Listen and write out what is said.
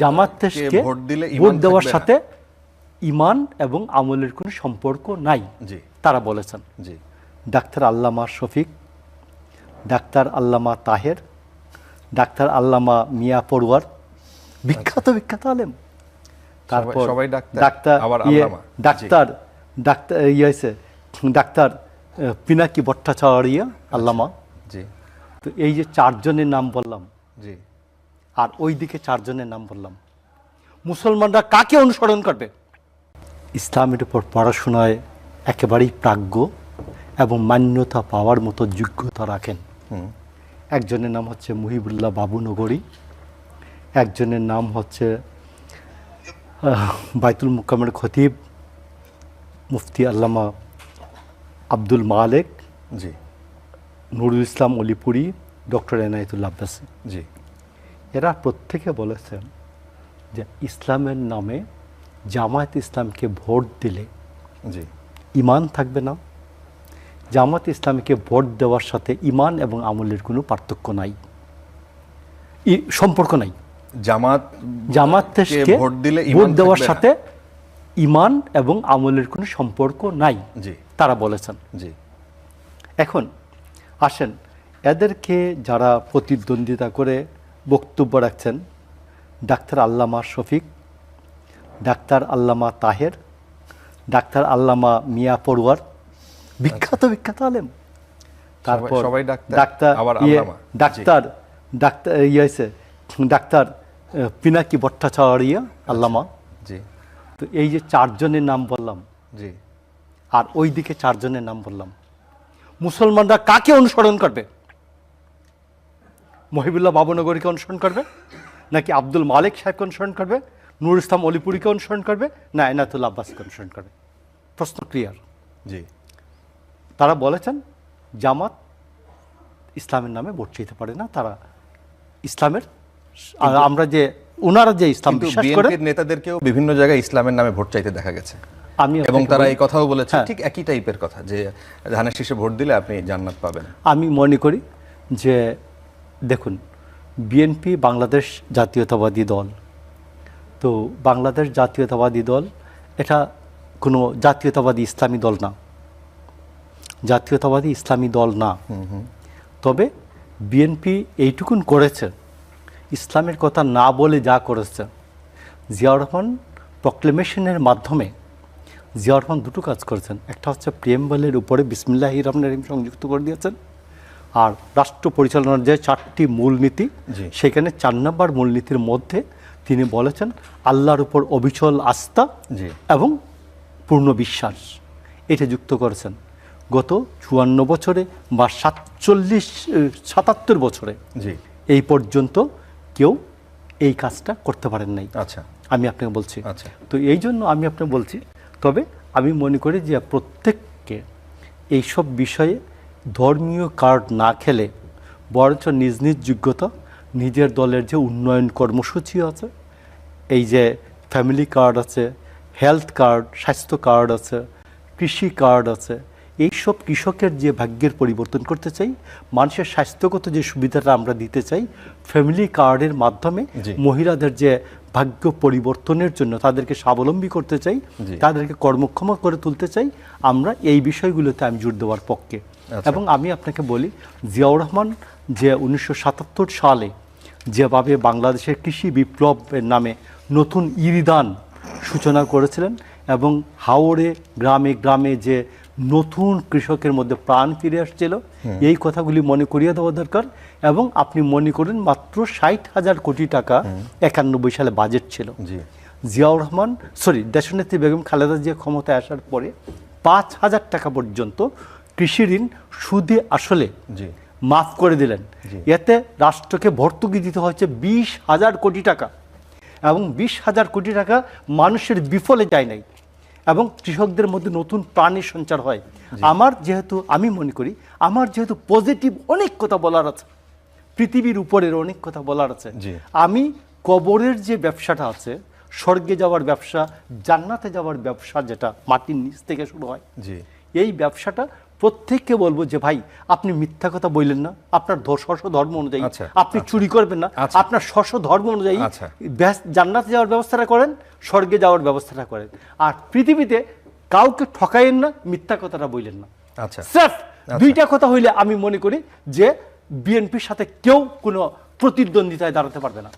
জামাতকে ভোট দেওয়ার সাথে ইমান এবং আমলের কোনো সম্পর্ক নাই তারা বলেছেন। ডাক্তার আল্লামা শফিক, ডাক্তার আল্লামা তাহের, ডাক্তার আল্লামা মিয়া পড়ুয়ার, বিখ্যাত বিখ্যাত আলেম। তারপর ডাক্তার পিনাকি ভট্টাচার্য আল্লামা। তো এই যে চারজনের নাম বললাম, আর ওইদিকে চারজনের নাম বললাম, মুসলমানরা কাকে অনুসরণ করবে? ইসলামের উপর পড়াশোনায় একেবারেই প্রাজ্ঞ এবং মান্যতা পাওয়ার মতো যোগ্যতা রাখেন। একজনের নাম হচ্ছে মুহিবুল্লাহ বাবু নগরী, একজনের নাম হচ্ছে বাইতুল মুকামের খতিব মুফতি আল্লামা আব্দুল মালেক, নুরুল ইসলাম অলিপুরি, ডক্টর এনায়েতুল্লাহ আব্বাসী। এরা প্রত্যেকে বলেছেন যে ইসলামের নামে জামায়াত ইসলামকে ভোট দিলে ইমান থাকবে না। জামায়াত ইসলামকে ভোট দেওয়ার সাথে ইমান এবং আমলের কোনো পার্থক্য নাই, সম্পর্ক নাই। জামাতকে ভোট দেওয়ার সাথে ইমান এবং আমলের কোনো সম্পর্ক নাই তারা বলেছেন। এখন আসেন, এদেরকে যারা প্রতিদ্বন্দ্বিতা করে বক্তব্য রাখছেন, ডাক্তার আল্লামা শফিক, ডাক্তার আল্লামা তাহের, ডাক্তার আল্লামা মিয়া পড়ুয়ার, বিখ্যাত বিখ্যাত আলেম। তারপর ডাক্তার পিনাকি ভট্টাচার্য আল্লামা। তো এই যে চারজনের নাম বললাম, আর ওইদিকে চারজনের নাম বললাম, মুসলমানরা কাকে অনুসরণ করবে? মহিবুল্লাহ বাবুনগরীকে অনুসরণ করবে, নাকি আব্দুল মালিক সাহেবকে অনুসরণ করবে, নুরুল ইসলাম অলিপুরিকে অনুসরণ করবে, না এনায়েতুল্লাহ আব্বাসকে অনুসরণ করবে? প্রশ্ন ক্লিয়ার। তারা বলেছেন জামাত ইসলামের নামে ভোট চাইতে পারে না, তারা ইসলামের, আমরা যে ওনারা যে ইসলাম বিশ্বাস করে, নেতাদেরকেও বিভিন্ন জায়গায় ইসলামের নামে ভোট চাইতে দেখা গেছে, এবং তারা এই কথাও বলেছে ঠিক একই টাইপের কথা, যে ধানের শীষে ভোট দিলে আপনি জান্নাত পাবেন। আমি মনে করি যে দেখুন, বিএনপি বাংলাদেশ জাতীয়তাবাদী দল, তো বাংলাদেশ জাতীয়তাবাদী দল এটা কোনো জাতীয়তাবাদী ইসলামী দল না, জাতীয়তাবাদী ইসলামী দল না। তবে বিএনপি এইটুকুন করেছে, ইসলামের কথা না বলে যা করেছে, জিয়াউর রহমান প্রক্লেমেশনের মাধ্যমে জিয়াউর রহমান দুটো কাজ করেছেন। একটা হচ্ছে প্রিয়েম্বলের উপরে বিসমিল্লাহির রহমানির রহিম সংযুক্ত করে দিয়েছেন, আর রাষ্ট্র পরিচালনার যে 4টি মূলনীতি, সেখানে 4 নম্বর মূলনীতির মধ্যে তিনি বলেছেন আল্লাহর উপর অবিচল আস্থা এবং পূর্ণ বিশ্বাস, এটা যুক্ত করেছেন। গত 54 বছরে বা 77 বছরে এই পর্যন্ত কেউ এই কাজটা করতে পারেন নাই। আমি আপনাকে বলছি। তো এই জন্য আমি আপনাকে বলছি, তবে আমি মনে করি যে প্রত্যেককে এইসব বিষয়ে ধর্মীয় কার্ড না খেলে বরঞ্চ নিজ নিজ যোগ্যতা, নিজের দলের যে উন্নয়ন কর্মসূচি আছে, এই যে ফ্যামিলি কার্ড আছে, হেলথ কার্ড, স্বাস্থ্য কার্ড আছে, কৃষি কার্ড আছে, এইসব কৃষকের যে ভাগ্যের পরিবর্তন করতে চাই, মানুষের স্বাস্থ্যগত যে সুবিধাটা আমরা দিতে চাই, ফ্যামিলি কার্ডের মাধ্যমে মহিলাদের যে ভাগ্য পরিবর্তনের জন্য তাদেরকে স্বাবলম্বী করতে চাই, তাদেরকে কর্মক্ষম করে তুলতে চাই, আমরা এই বিষয়গুলোতে আমি জোর দেওয়ার পক্ষে। এবং আমি আপনাকে বলি, জিয়াউর রহমান যে 1977 সালে যেভাবে বাংলাদেশের কৃষি বিপ্লবের নামে নতুন ইরিদান সূচনা করেছিলেন, এবং হাওড়ে গ্রামে গ্রামে যে নতুন কৃষকের মধ্যে প্রাণ ফিরে আসছিল, এই কথাগুলি মনে করিয়ে দেওয়া দরকার। এবং আপনি মনে করেন মাত্র 60,000 কোটি টাকা 91 সালে বাজেট ছিল। জিয়াউর রহমান দেশনেত্রী বেগম খালেদা জিয়া ক্ষমতায় আসার পরে 5,000 টাকা পর্যন্ত কৃষি ঋণ সুদে আসলে মাফ করে দিলেন। এতে রাষ্ট্রকে ভর্তুকি দিতে হয়েছে 20,000 কোটি টাকা, এবং 20,000 কোটি টাকা মানুষের বিফলে যায় নাই, এবং কৃষকদের মধ্যে নতুন প্রাণের সঞ্চার হয়। আমি মনে করি আমার যেহেতু পজিটিভ অনেক কথা বলার আছে, পৃথিবীর উপরের অনেক কথা বলার আছে, আমি কবরের যে ব্যবসাটা আছে, স্বর্গে যাওয়ার ব্যবসা, জান্নাতে যাওয়ার ব্যবসা, যেটা মাটির নিচ থেকে শুরু হয়, এই ব্যবসাটা প্রত্যেককে বলবো যে ভাই আপনি মিথ্যা কথা বললেন না, আপনার স্ব ধর্ম অনুযায়ী আপনি চুরি করবেন না, আপনার স্ব ধর্ম অনুযায়ী জান্নাতে যাওয়ার ব্যবস্থাটা করেন, স্বর্গে যাওয়ার ব্যবস্থাটা করেন, আর পৃথিবীতে কাউকে ঠকাইয়েন না, মিথ্যা কথাটা বললেন না। স্রেফ দুইটা কথা হইলে আমি মনে করি যে বিএনপির সাথে কেউ কোনো প্রতিদ্বন্দ্বিতায় দাঁড়াতে পারবে না।